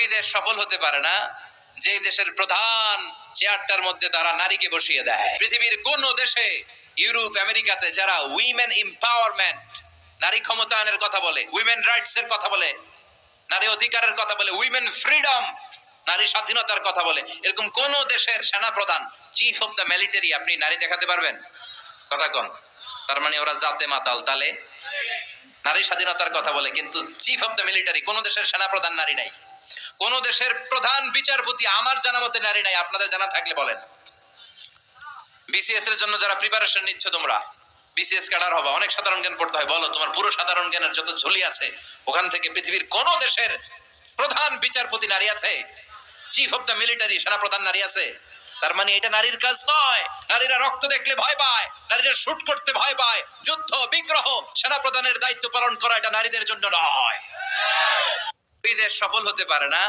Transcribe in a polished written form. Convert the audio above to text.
ওই দেশ সফল হতে পারে না যে দেশের প্রধান চেয়ারটার মধ্যে তারা নারীকে বসিয়ে দেয়। পৃথিবীর কোন দেশে, ইউরোপ আমেরিকাতে যারা উইমেন এম্পাওয়ারমেন্ট, নারী ক্ষমতায়নের কথা বলে, উইমেন রাইটস এর কথা বলে, নারী অধিকারের কথা বলে, উইমেন ফ্রিডম, নারী স্বাধীনতার কথা বলে, এরকম কোন দেশের সেনা প্রধান, চিফ অফ দ্য মিলিটারি আপনি নারী দেখাতে পারবেন? কথা কোন? তার মানে ওরা জাতে মাতাল। তালে নারী স্বাধীনতার কথা বলে, কিন্তু চিফ অফ দ্য মিলিটারি কোন দেশের সেনা প্রধান নারী নাই। কোন দেশের প্রধান বিচারপতি আমার জানা মতে নারী নাই। আপনাদের জানা থাকলে বলেন। বিসিএস এর জন্য যারা প্রিপারেশন নিচ্ছ, তোমরা বিসিএস ক্যাডার হবা, অনেক সাধারণ জ্ঞান পড়তে হয়। বলো তোমার পুরো সাধারণ জ্ঞানের যত ঝুলি আছে ওখান থেকে পৃথিবীর কোন দেশের প্রধান বিচারপতি নারী আছে? চিফ অফ দ্য মিলিটারি সেনা প্রধান নারী আছে? তার মানে এটা নারীর কাজ নয়। নারীরা রক্ত দেখলে ভয় পায়, নারীরা শুট করতে ভয় পায়। যুদ্ধ বিগ্রহ সেনা প্রধানের দায়িত্ব পালন করা এটা নারীদের জন্য নয়। ওই দেশ সফল হতে পারে না